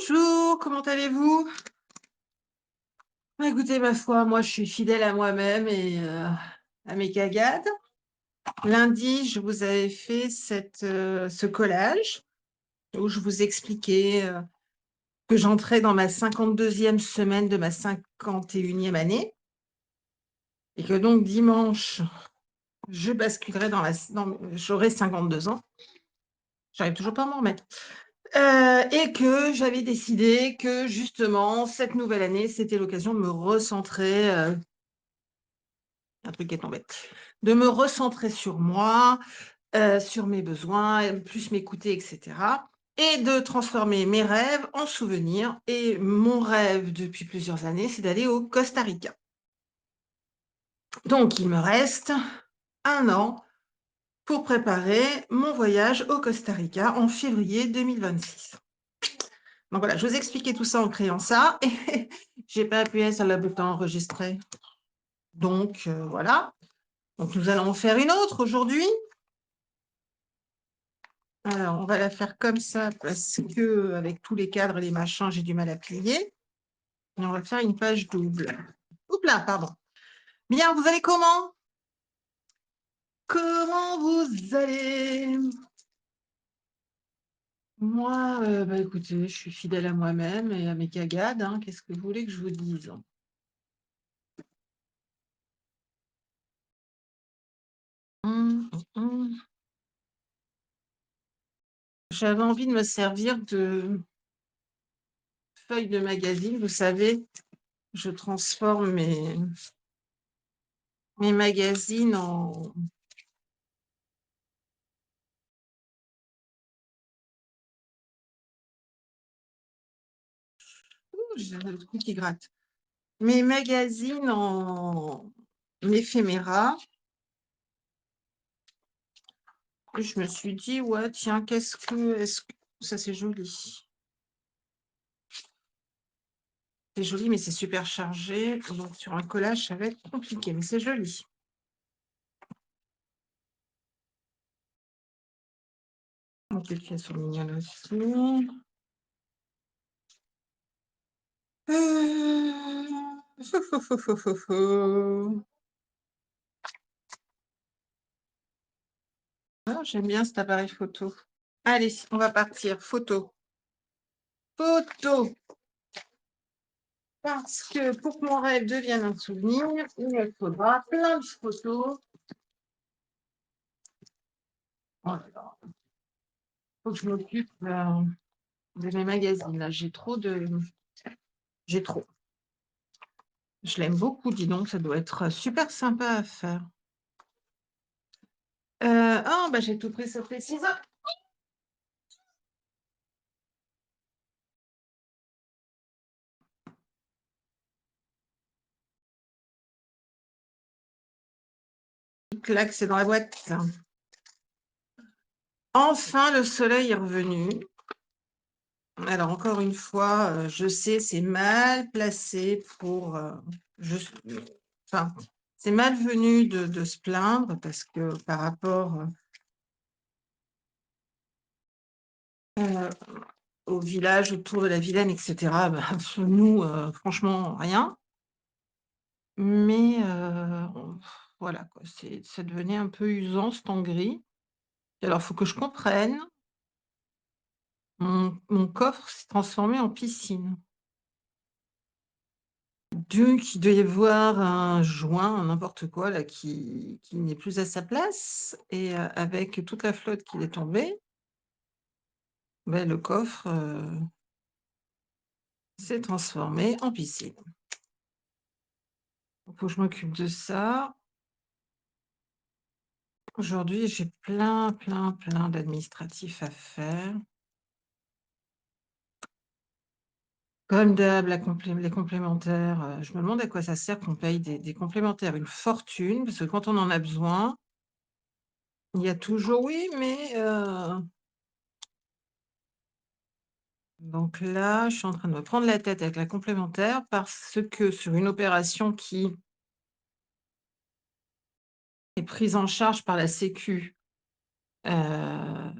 Bonjour, comment allez-vous? Bah, écoutez, ma foi, moi, je suis fidèle à moi-même et à mes cagades. Lundi, je vous avais fait ce collage où je vous expliquais, que j'entrais dans ma 52e semaine de ma 51e année et que donc dimanche, je basculerai j'aurai 52 ans. J'arrive toujours pas à m'en remettre. Et que j'avais décidé que justement, cette nouvelle année, c'était l'occasion de me recentrer, un truc est tombé, de me recentrer sur moi, sur mes besoins, plus m'écouter et cetera et de transformer mes rêves en souvenirs et mon rêve depuis plusieurs années, c'est d'aller au Costa Rica. Donc il me reste 1 an pour préparer mon voyage au Costa Rica en février 2026. Donc voilà, je vous expliquais tout ça en créant ça et j'ai pas appuyé sur le bouton enregistrer. Donc voilà. Donc nous allons en faire une autre aujourd'hui. Alors, on va la faire comme ça parce que avec tous les cadres et les machins, j'ai du mal à plier. Et on va faire une page double. Oups là, pardon. Bien, vous allez comment? Comment vous allez? Moi, bah écoutez, je suis fidèle à moi-même et à mes cagades, hein. Qu'est-ce que vous voulez que je vous dise? Hum. J'avais envie de me servir de feuilles de magazine. Vous savez, je transforme mes magazines en... Ouh, j'ai le truc qui gratte. Mes magazines en éphéméra. Et je me suis dit, ouais, tiens, est-ce que ça c'est joli. C'est joli, mais c'est super chargé. Donc sur un collage, ça va être compliqué, mais c'est joli. Donc les pièces sont mignonnes aussi. Ah, j'aime bien cet appareil photo. Allez, on va partir. Photo. Photo. Parce que pour que mon rêve devienne un souvenir, il me faudra plein de photos. Oh là là. Faut que je m'occupe de mes magazines. Là, j'ai trop. Je l'aime beaucoup, dis donc, ça doit être super sympa à faire. Oh, bah, j'ai tout pris sauf les ciseaux. Clac, c'est dans la boîte. Enfin, le soleil est revenu. Alors, encore une fois, je sais, c'est mal placé pour... enfin, c'est malvenu de se plaindre parce que par rapport au village autour de la Vilaine, etc., bah, nous, franchement, rien. Mais voilà, quoi, ça devenait un peu usant, ce temps gris. Et alors, il faut que je comprenne, mon coffre s'est transformé en piscine. Donc, il doit y avoir un joint, n'importe quoi, là, qui n'est plus à sa place. Et avec toute la flotte qui est tombée, ben, le coffre s'est transformé en piscine. Il faut que je m'occupe de ça. Aujourd'hui, j'ai plein d'administratifs à faire. Comme d'hab, les complémentaires, je me demande à quoi ça sert qu'on paye des complémentaires une fortune, parce que quand on en a besoin, il y a toujours oui, mais donc là, je suis en train de me prendre la tête avec la complémentaire parce que sur une opération qui est prise en charge par la sécu, à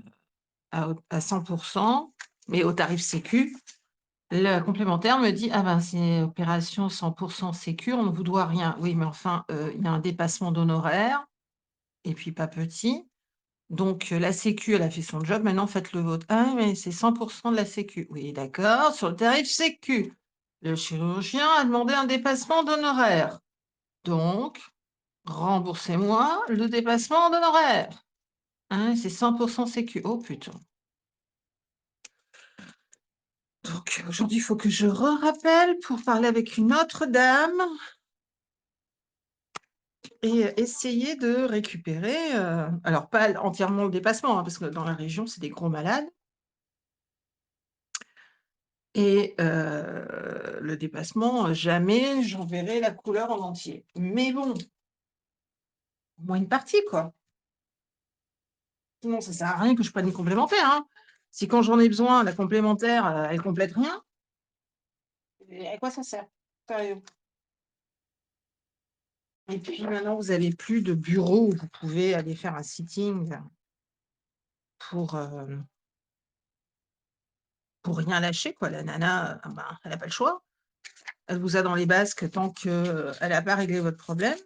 100 mais au tarif sécu, Le complémentaire me dit: «Ah ben, c'est opération 100 sécure, on ne vous doit rien». Oui, mais enfin, il y a un dépassement d'honoraires et puis pas petit. Donc, la sécu, elle a fait son job, maintenant faites le vôtre. «Ah oui, mais c'est 100 de la sécu». Oui, d'accord, sur le tarif sécu. Le chirurgien a demandé un dépassement d'honoraires. Donc, remboursez-moi le dépassement d'honoraires. Hein, c'est 100 sécu. Oh putain. Donc, aujourd'hui, il faut que je rappelle pour parler avec une autre dame et essayer de récupérer, alors pas entièrement le dépassement, hein, parce que dans la région, c'est des gros malades. Et le dépassement, jamais j'enverrai la couleur en entier. Mais bon, au moins une partie, quoi. Sinon, ça sert à rien que je prenne une complémentaire, hein. Si quand j'en ai besoin, la complémentaire, elle complète rien, et à quoi ça sert? Sérieux. Et puis maintenant, vous avez plus de bureau où vous pouvez aller faire un sitting pour, pour rien lâcher, quoi. La nana, ben, elle a pas le choix. Elle vous a dans les basques tant que, elle a pas réglé votre problème.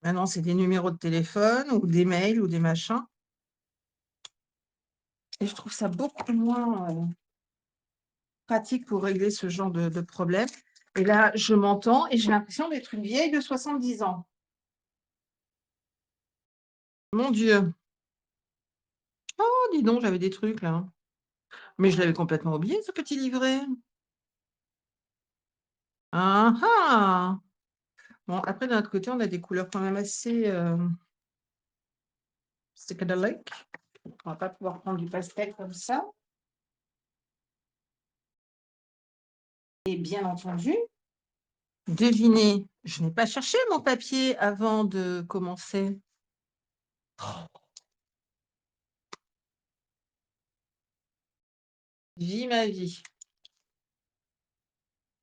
Maintenant, c'est des numéros de téléphone ou des mails ou des machins. Et je trouve ça beaucoup moins, pratique pour régler ce genre de problème. Et là, je m'entends et j'ai l'impression d'être une vieille de 70 ans. Mon Dieu! Oh, dis donc, j'avais des trucs là. Mais je l'avais complètement oublié ce petit livret. Ah ah! Bon, après d'un autre côté, on a des couleurs quand même assez, psychédéliques. On va pas pouvoir prendre du pastel comme ça. Et bien entendu, devinez, je n'ai pas cherché mon papier avant de commencer. Vis ma vie.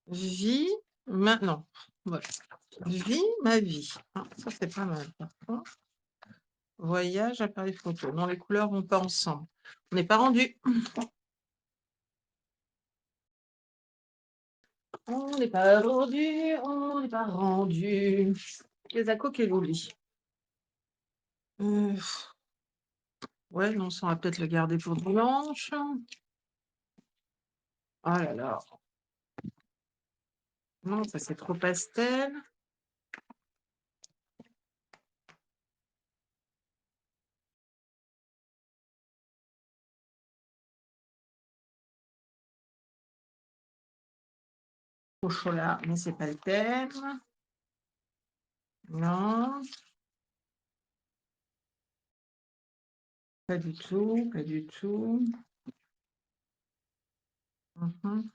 Vis maintenant. Voilà. Vis ma vie. Ah, ça, c'est pas mal. Par contre, voyage, appareil photo. Non, les couleurs vont pas ensemble. On n'est pas rendu. On n'est pas rendu. On n'est pas rendu. Les accos qu'elle oublie. Euh, ouais, non, ça, on va peut-être le garder pour dimanche. Oh là là. Non, ça, c'est trop pastel. Au chocolat, mais c'est pas le thème. Non, pas du tout, pas du tout. Mhm.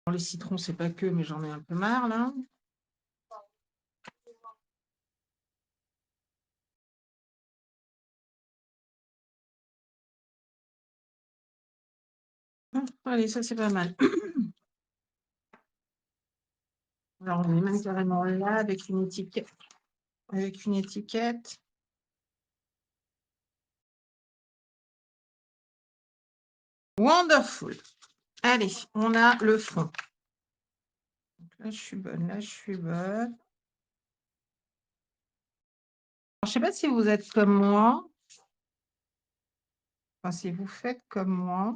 Bon, les citrons, c'est pas que, mais j'en ai un peu marre là. Allez, ça c'est pas mal. Alors, on est même carrément là avec une étiquette. Avec une étiquette. Wonderful. Allez, on a le fond. Donc là, je suis bonne. Là, je suis bonne. Alors, je ne sais pas si vous êtes comme moi. Enfin, si vous faites comme moi.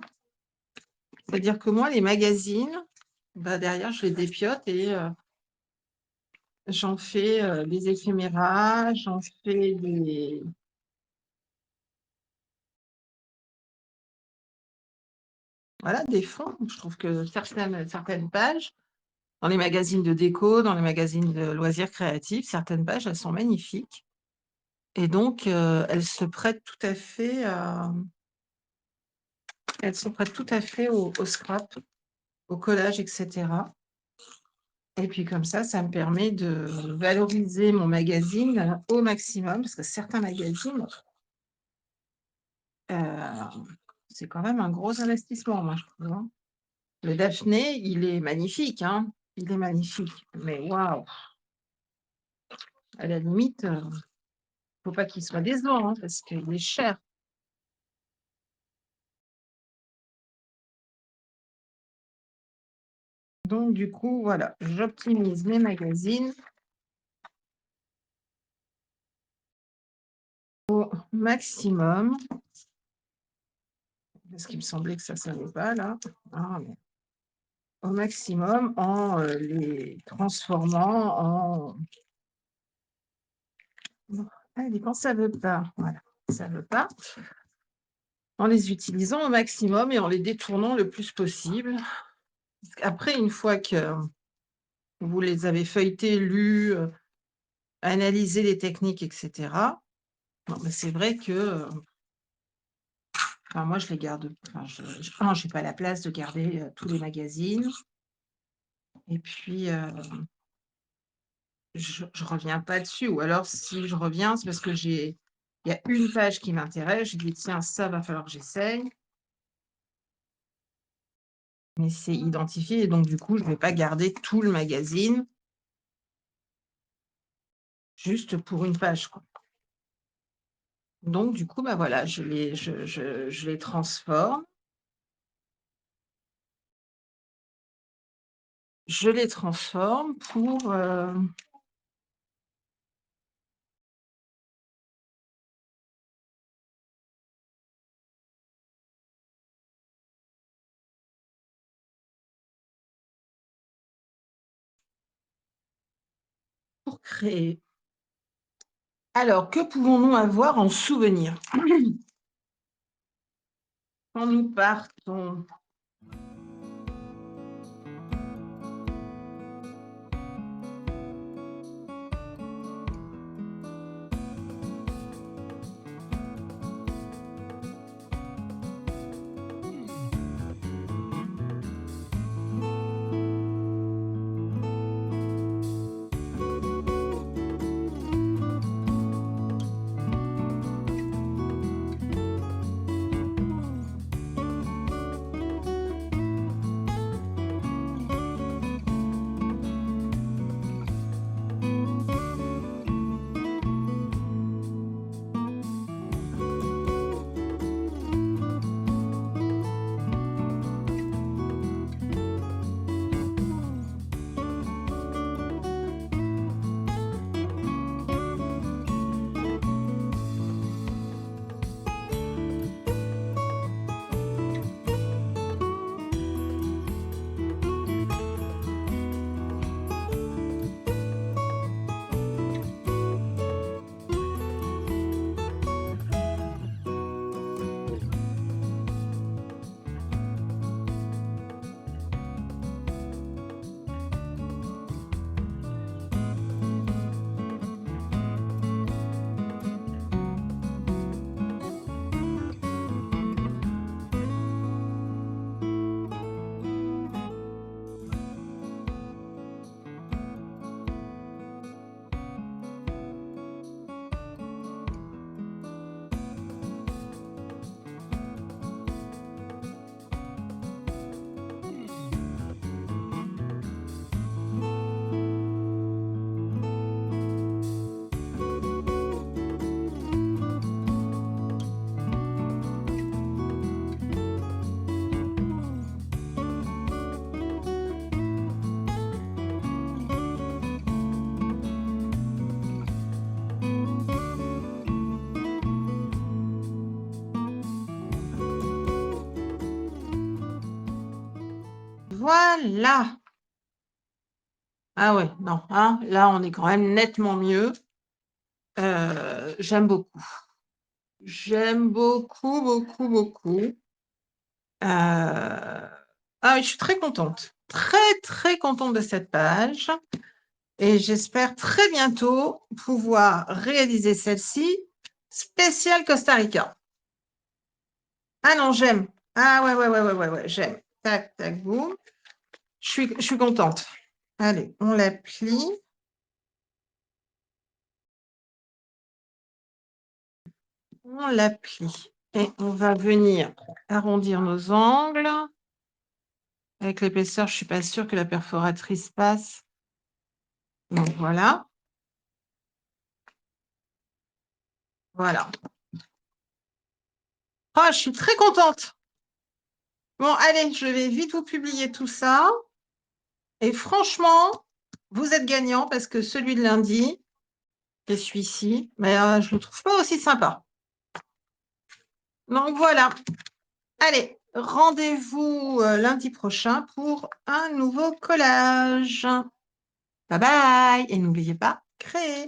C'est-à-dire que moi, les magazines, bah, derrière, je les dépiote et j'en fais des éphéméras, j'en fais des. Voilà, des fonds. Je trouve que certaines pages, dans les magazines de déco, dans les magazines de loisirs créatifs, certaines pages, elles sont magnifiques. Et donc, elles se prêtent tout à fait au scrap, au collage, etc. Et puis comme ça me permet de valoriser mon magazine au maximum, parce que certains magazines, c'est quand même un gros investissement, moi, je trouve, hein. Le Daphné, il est magnifique, hein. Il est magnifique. Mais waouh! À la limite, faut pas qu'il soit décevant, hein, parce qu'il est cher. Donc, du coup, voilà, j'optimise mes magazines au maximum. Parce qu'il me semblait que ça ne savait pas, là. Ah, au maximum en les transformant en... Allez, quand ça ne veut pas, voilà, ça ne veut pas. En les utilisant au maximum et en les détournant le plus possible. Après, une fois que vous les avez feuilletés, lus, analysé les techniques, etc., bon, ben, c'est vrai que moi, je les garde. Je n'ai pas la place de garder tous les magazines. Et puis, je ne reviens pas dessus. Ou alors, si je reviens, c'est parce que il y a une page qui m'intéresse. Je dis, tiens, ça va falloir que j'essaye. Mais c'est identifié. Et donc, du coup, je ne vais pas garder tout le magazine juste pour une page, quoi. Donc, du coup, bah voilà, je les transforme. Je les transforme pour créer. Alors, que pouvons-nous avoir en souvenir quand nous partons? Voilà. Ah ouais, non, hein, là, on est quand même nettement mieux. J'aime beaucoup. J'aime beaucoup, beaucoup, beaucoup. Ah oui, je suis très contente. Très, très contente de cette page. Et j'espère très bientôt pouvoir réaliser celle-ci, spéciale Costa Rica. Ah non, j'aime. Ah ouais, ouais, ouais, ouais, ouais, ouais, j'aime. Tac, tac, boum. Je suis contente. Allez, on la plie. On la plie. Et on va venir arrondir nos angles. Avec l'épaisseur, je ne suis pas sûre que la perforatrice passe. Donc voilà. Voilà. Oh, je suis très contente. Bon, allez, je vais vite vous publier tout ça. Et franchement, vous êtes gagnant parce que celui de lundi et celui-ci, mais je ne le trouve pas aussi sympa. Donc voilà. Allez, rendez-vous lundi prochain pour un nouveau collage. Bye bye. Et n'oubliez pas, créer.